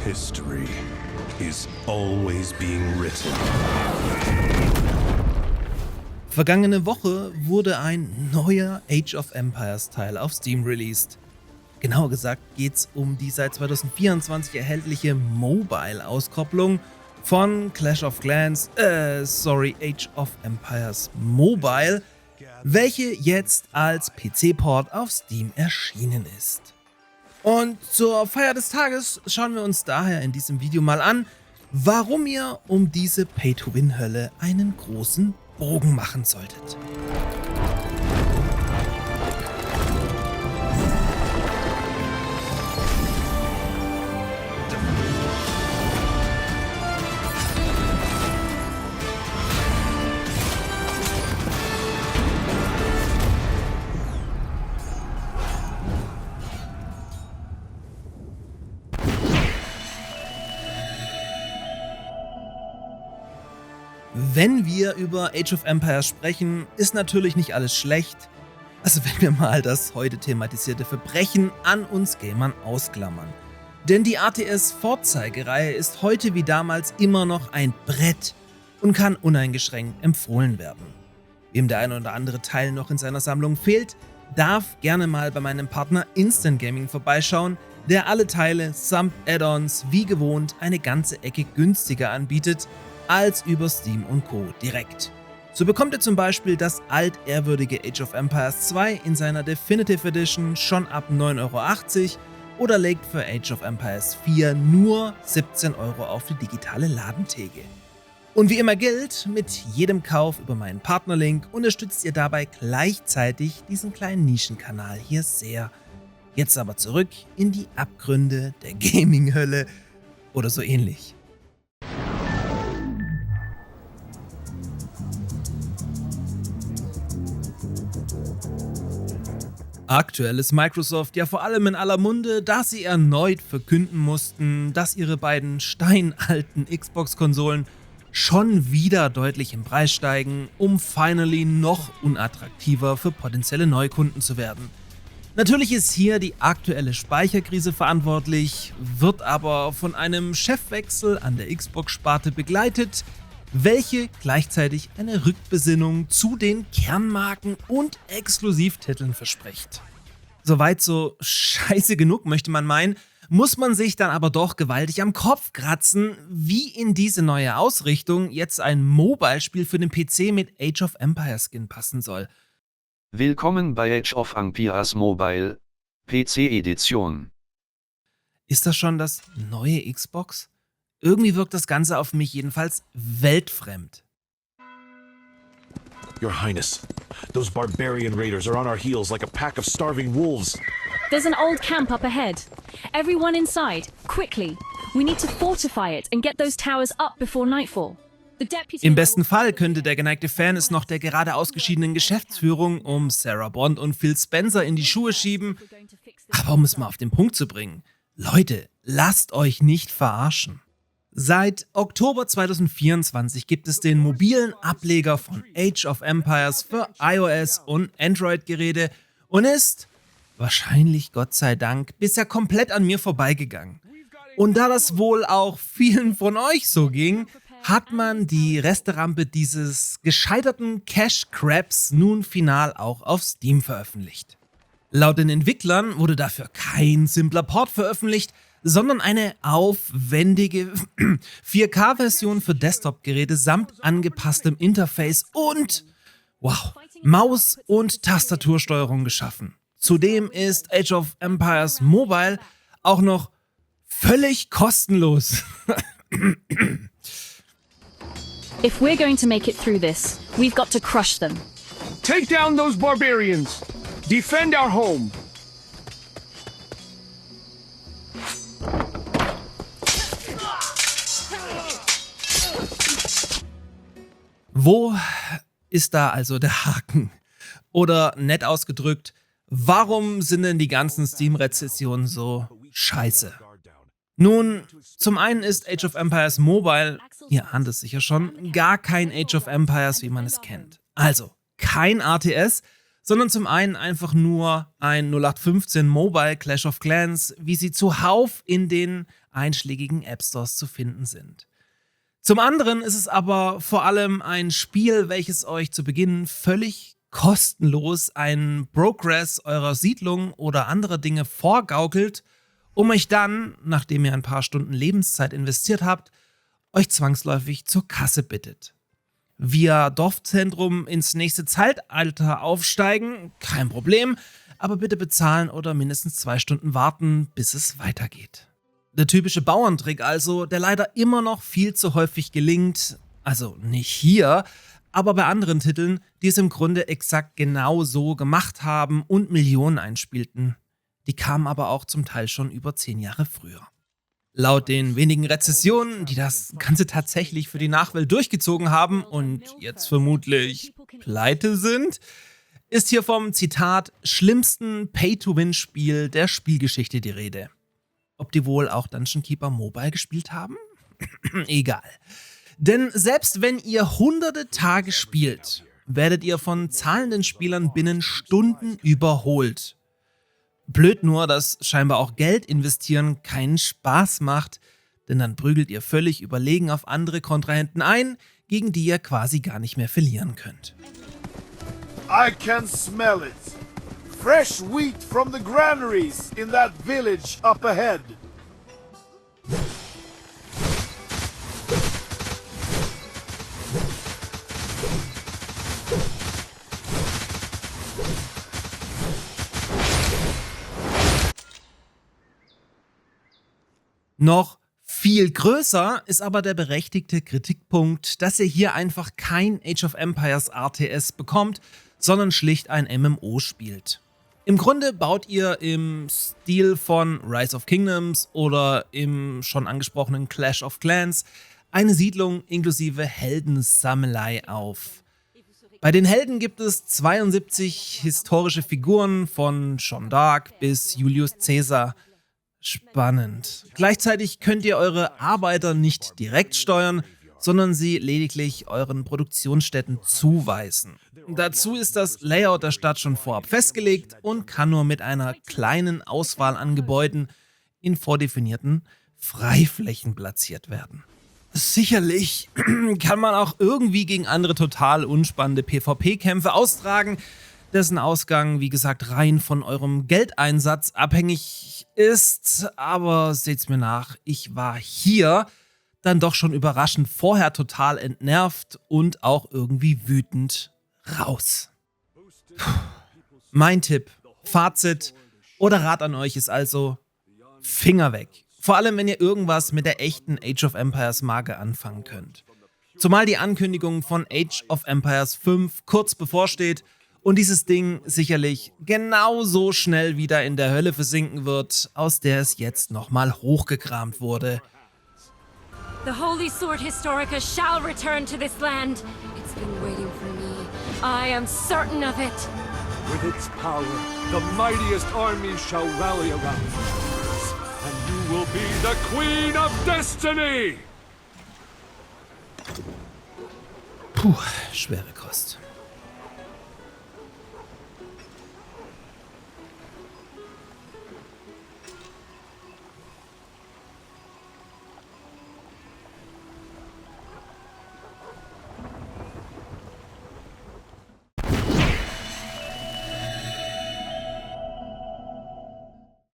History is always being written. Vergangene Woche wurde ein neuer Age of Empires Teil auf Steam released. Genauer gesagt geht's um die seit 2024 erhältliche Mobile-Auskopplung von Clash of Clans, Age of Empires Mobile, welche jetzt als PC-Port auf Steam erschienen ist. Und zur Feier des Tages schauen wir uns daher in diesem Video mal an, warum ihr um diese Pay-to-Win-Hölle einen großen Bogen machen solltet. Wenn wir über Age of Empires sprechen, ist natürlich nicht alles schlecht. Also wenn wir mal das heute thematisierte Verbrechen an uns Gamern ausklammern. Denn die RTS-Vorzeigereihe ist heute wie damals immer noch ein Brett und kann uneingeschränkt empfohlen werden. Wem der ein oder andere Teil noch in seiner Sammlung fehlt, darf gerne mal bei meinem Partner Instant Gaming vorbeischauen, der alle Teile samt Add-ons wie gewohnt eine ganze Ecke günstiger anbietet als über Steam und Co. direkt. So bekommt ihr zum Beispiel das altehrwürdige Age of Empires 2 in seiner Definitive Edition schon ab 9,80 € oder legt für Age of Empires 4 nur 17 € auf die digitale Ladentheke. Und wie immer gilt, mit jedem Kauf über meinen Partnerlink unterstützt ihr dabei gleichzeitig diesen kleinen Nischenkanal hier sehr. Jetzt aber zurück in die Abgründe der Gaming-Hölle oder so ähnlich. Aktuell ist Microsoft ja vor allem in aller Munde, da sie erneut verkünden mussten, dass ihre beiden steinalten Xbox-Konsolen schon wieder deutlich im Preis steigen, um finally noch unattraktiver für potenzielle Neukunden zu werden. Natürlich ist hier die aktuelle Speicherkrise verantwortlich, wird aber von einem Chefwechsel an der Xbox-Sparte begleitet, welche gleichzeitig eine Rückbesinnung zu den Kernmarken und Exklusivtiteln verspricht. Soweit so scheiße genug, möchte man meinen, muss man sich dann aber doch gewaltig am Kopf kratzen, wie in diese neue Ausrichtung jetzt ein Mobile-Spiel für den PC mit Age of Empires Skin passen soll. Willkommen bei Age of Empires Mobile, PC-Edition. Ist das schon das neue Xbox? Irgendwie wirkt das Ganze auf mich jedenfalls weltfremd. Your Highness, those barbarian raiders are on our heels like a pack of starving wolves. There's an old camp up ahead. Everyone inside, quickly. We need to fortify it and get those towers up before nightfall. Im besten Fall könnte der geneigte Fan es noch der gerade ausgeschiedenen Geschäftsführung um Sarah Bond und Phil Spencer in die Schuhe schieben. Aber um es mal auf den Punkt zu bringen, Leute, lasst euch nicht verarschen. Seit Oktober 2024 gibt es den mobilen Ableger von Age of Empires für iOS und Android-Geräte und ist, wahrscheinlich Gott sei Dank, bisher komplett an mir vorbeigegangen. Und da das wohl auch vielen von euch so ging, hat man die Resterampe dieses gescheiterten Cash-Grabs nun final auch auf Steam veröffentlicht. Laut den Entwicklern wurde dafür kein simpler Port veröffentlicht, sondern eine aufwendige 4K-Version für Desktop-Geräte samt angepasstem Interface und, Maus- und Tastatursteuerung geschaffen. Zudem ist Age of Empires Mobile auch noch völlig kostenlos. If we're going to make it through this, we've got to crush them. Take down those barbarians. Defend our home. Wo ist da also der Haken? Oder nett ausgedrückt, warum sind denn die ganzen Steam-Rezessionen so scheiße? Nun, zum einen ist Age of Empires Mobile, ihr ahnt es sicher schon, gar kein Age of Empires, wie man es kennt. Also, kein RTS, sondern zum einen einfach nur ein 0815 Mobile Clash of Clans, wie sie zuhauf in den einschlägigen App Stores zu finden sind. Zum anderen ist es aber vor allem ein Spiel, welches euch zu Beginn völlig kostenlos einen Progress eurer Siedlung oder andere Dinge vorgaukelt, um euch dann, nachdem ihr ein paar Stunden Lebenszeit investiert habt, euch zwangsläufig zur Kasse bittet. Via Dorfzentrum ins nächste Zeitalter aufsteigen, kein Problem, aber bitte bezahlen oder mindestens 2 Stunden warten, bis es weitergeht. Der typische Bauerntrick also, der leider immer noch viel zu häufig gelingt, also nicht hier, aber bei anderen Titeln, die es im Grunde exakt genau so gemacht haben und Millionen einspielten. Die kamen aber auch zum Teil schon über 10 Jahre früher. Laut den wenigen Rezessionen, die das Ganze tatsächlich für die Nachwelt durchgezogen haben und jetzt vermutlich pleite sind, ist hier vom, Zitat, schlimmsten Pay-to-Win-Spiel der Spielgeschichte die Rede. Ob die wohl auch Dungeon Keeper Mobile gespielt haben? Egal. Denn selbst wenn ihr hunderte Tage spielt, werdet ihr von zahlenden Spielern binnen Stunden überholt. Blöd nur, dass scheinbar auch Geld investieren keinen Spaß macht, denn dann prügelt ihr völlig überlegen auf andere Kontrahenten ein, gegen die ihr quasi gar nicht mehr verlieren könnt. I can smell it. Fresh wheat from the granaries in that village up ahead. Noch viel größer ist aber der berechtigte Kritikpunkt, dass ihr hier einfach kein Age of Empires RTS bekommt, sondern schlicht ein MMO spielt. Im Grunde baut ihr im Stil von Rise of Kingdoms oder im schon angesprochenen Clash of Clans eine Siedlung inklusive Heldensammelei auf. Bei den Helden gibt es 72 historische Figuren von Jeanne d'Arc bis Julius Caesar. Spannend. Gleichzeitig könnt ihr eure Arbeiter nicht direkt steuern, sondern sie lediglich euren Produktionsstätten zuweisen. Dazu ist das Layout der Stadt schon vorab festgelegt und kann nur mit einer kleinen Auswahl an Gebäuden in vordefinierten Freiflächen platziert werden. Sicherlich kann man auch irgendwie gegen andere total unspannende PvP-Kämpfe austragen, dessen Ausgang, wie gesagt, rein von eurem Geldeinsatz abhängig ist. Aber seht's mir nach, ich war hier dann doch schon überraschend vorher total entnervt und auch irgendwie wütend raus. Mein Tipp, Fazit oder Rat an euch ist also Finger weg. Vor allem, wenn ihr irgendwas mit der echten Age of Empires Marke anfangen könnt. Zumal die Ankündigung von Age of Empires 5 kurz bevorsteht und dieses Ding sicherlich genauso schnell wieder in der Hölle versinken wird, aus der es jetzt nochmal hochgekramt wurde. The Holy Sword Historica shall return to this land. It's been waiting for me. I am certain of it. With its power, the mightiest armies shall rally around you. And you will be the Queen of Destiny! Puh, schwere Kost.